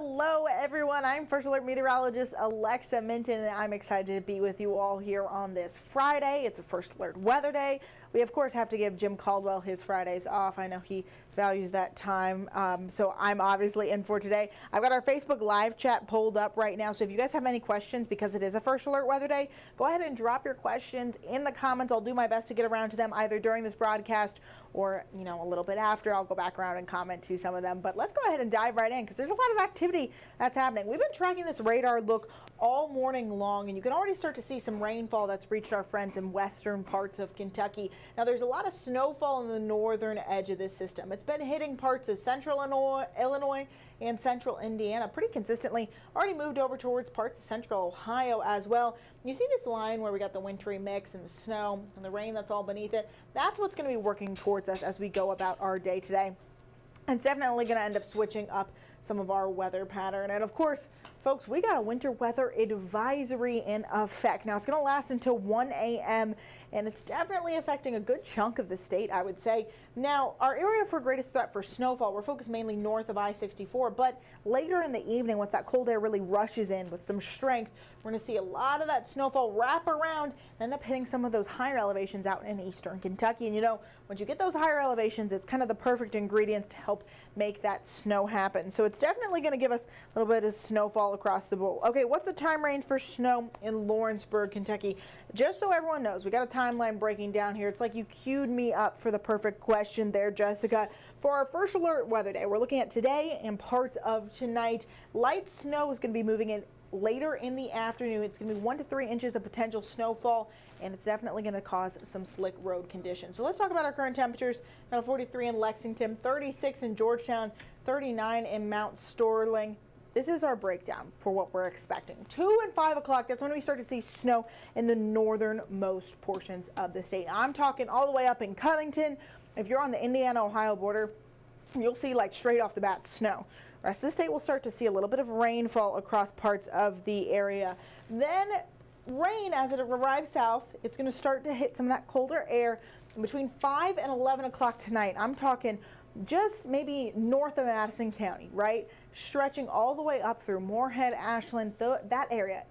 Hello everyone, I'm First Alert Meteorologist Alexa Minton, and I'm excited to be with you all here on this Friday. It's a First Alert Weather Day. We of course have to give Jim Caldwell his Fridays off. I know he values that time, so I'm obviously in for today. I've got our Facebook live chat pulled up right now, so if you guys have any questions, because it is a First Alert Weather Day, go ahead and drop your questions in the comments. I'll do my best to get around to them either during this broadcast or, you know, a little bit after. I'll go back around and comment to some of them, but let's go ahead and dive right in because there's a lot of activity that's happening. We've been tracking this radar look all morning long, and you can already start to see some rainfall that's reached our friends in western parts of Kentucky. Now, there's a lot of snowfall on the northern edge of this system. It's been hitting parts of central Illinois and central Indiana pretty consistently. Already moved over towards parts of central Ohio as well. You see this line where we got the wintry mix and the snow and the rain that's all beneath it. That's what's going to be working towards us as we go about our day today. It's definitely going to end up switching up some of our weather pattern. And of course, folks, we got a winter weather advisory in effect. Now, it's going to last until 1 a.m. and it's definitely affecting a good chunk of the state, I would say. Now, our area for greatest threat for snowfall, we're focused mainly north of I-64, but later in the evening, once that cold air really rushes in with some strength, we're going to see a lot of that snowfall wrap around and end up hitting some of those higher elevations out in eastern Kentucky. And you know, once you get those higher elevations, it's kind of the perfect ingredients to help make that snow happen. So it's definitely going to give us a little bit of snowfall across the bowl. Okay, what's the time range for snow in Lawrenceburg, Kentucky? Just so everyone knows, we got a timeline breaking down here. It's like you queued me up for the perfect question there, Jessica. For our First Alert Weather Day, we're looking at today and parts of tonight. Light snow is going to be moving in later in the afternoon. It's going to be 1 to 3 inches of potential snowfall, and it's definitely going to cause some slick road conditions. So let's talk about our current temperatures. Now 43 in Lexington, 36 in Georgetown, 39 in Mount Sterling. This is our breakdown for what we're expecting. 2 and 5 o'clock, that's when we start to see snow in the northernmost portions of the state. I'm talking all the way up in Covington. If you're on the Indiana-Ohio border, you'll see like straight off the bat snow. The rest of the state will start to see a little bit of rainfall across parts of the area. Then rain, as it arrives south, it's going to start to hit some of that colder air between 5 and 11 o'clock tonight. I'm talking just maybe north of Madison County, right? Stretching all the way up through Moorhead, Ashland, that area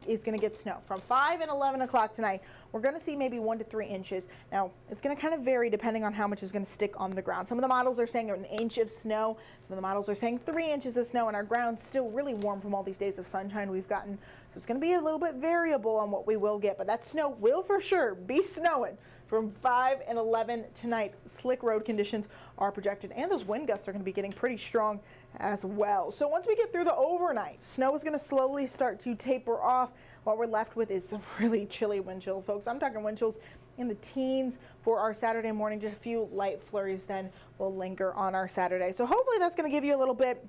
is going to get snow. From 5 and 11 o'clock tonight, we're going to see maybe 1 to 3 inches. Now, it's going to kind of vary depending on how much is going to stick on the ground. Some of the models are saying an inch of snow. Some of the models are saying 3 inches of snow, and our ground's still really warm from all these days of sunshine we've gotten. So it's going to be a little bit variable on what we will get, but that snow will for sure be snowing from 5 and 11 tonight. Slick road conditions are projected, and those wind gusts are going to be getting pretty strong as well. So once we get through the overnight, snow is going to slowly start to taper off. What we're left with is some really chilly wind chill, folks. I'm talking wind chills in the teens for our Saturday morning. Just a few light flurries then will linger on our Saturday. So hopefully that's going to give you a little bit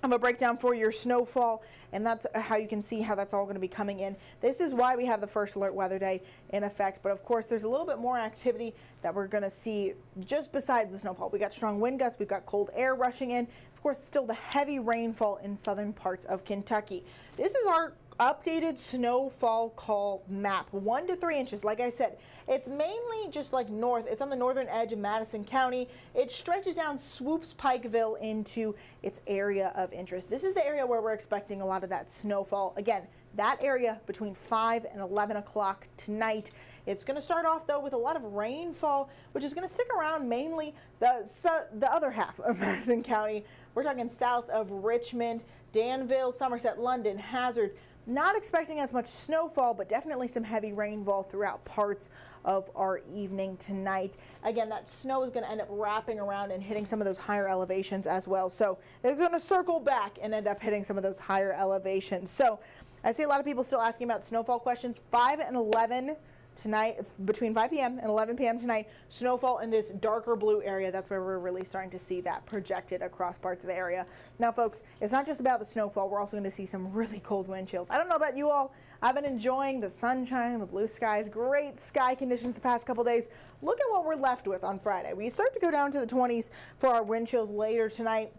of a breakdown for your snowfall, and that's how you can see how that's all going to be coming in. This is why we have the First Alert Weather Day in effect, but of course there's a little bit more activity that we're going to see just besides the snowfall. We got strong wind gusts, we've got cold air rushing in, of course still the heavy rainfall in southern parts of Kentucky. This is our updated snowfall call map. 1 to 3 inches. Like I said, it's mainly just like north. It's on the northern edge of Madison County. It stretches down, swoops Pikeville into its area of interest. This is the area where we're expecting a lot of that snowfall. Again, that area between 5 and 11 o'clock tonight. It's going to start off, though, with a lot of rainfall, which is going to stick around mainly the other half of Madison County. We're talking south of Richmond, Danville, Somerset, London, Hazard. Not expecting as much snowfall, but definitely some heavy rainfall throughout parts of our evening tonight. Again, that snow is going to end up wrapping around and hitting some of those higher elevations as well. So it's going to circle back and end up hitting some of those higher elevations. So I see a lot of people still asking about snowfall questions. 5 and 11 tonight, between 5 p.m. and 11 p.m. tonight, snowfall in this darker blue area. That's where we're really starting to see that projected across parts of the area. Now, folks, it's not just about the snowfall. We're also going to see some really cold wind chills. I don't know about you all. I've been enjoying the sunshine, the blue skies, great sky conditions the past couple days. Look at what we're left with on Friday. We start to go down to the 20s for our wind chills later tonight,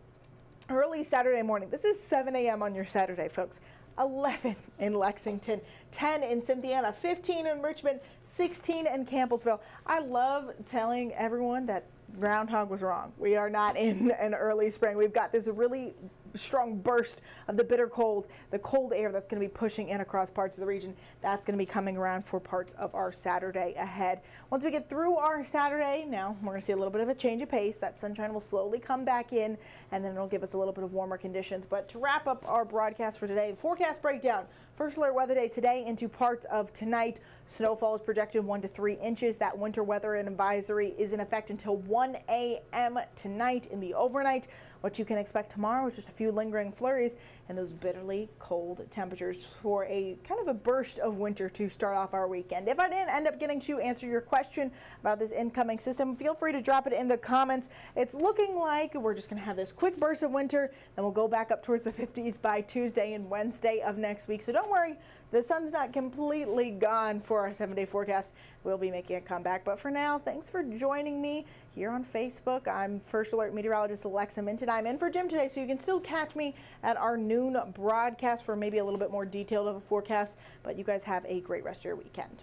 early Saturday morning. This is 7 a.m. on your Saturday, folks. 11 in Lexington, 10 in Cynthiana, 15 in Richmond, 16 in Campbellsville. I love telling everyone that groundhog was wrong. We are not in an early spring. We've got this really strong burst of the bitter cold, the cold air that's going to be pushing in across parts of the region. That's going to be coming around for parts of our Saturday ahead. Once we get through our Saturday, now we're going to see a little bit of a change of pace. That sunshine will slowly come back in, and then it'll give us a little bit of warmer conditions. But to wrap up our broadcast for today, forecast breakdown. First alert weather day today into parts of tonight. Snowfall is projected 1 to 3 inches. That winter weather advisory is in effect until 1 a.m. tonight in the overnight. What you can expect tomorrow is just a few lingering flurries and those bitterly cold temperatures for a kind of a burst of winter to start off our weekend. If I didn't end up getting to answer your question about this incoming system, feel free to drop it in the comments. It's looking like we're just going to have this quick burst of winter, then we'll go back up towards the 50s by Tuesday and Wednesday of next week. So don't worry, the sun's not completely gone for our 7-day forecast. We'll be making a comeback. But for now, thanks for joining me here on Facebook. I'm First Alert Meteorologist Alexa Minton. I'm in for Jim today, so you can still catch me at our noon broadcast for maybe a little bit more detailed of a forecast. But you guys have a great rest of your weekend.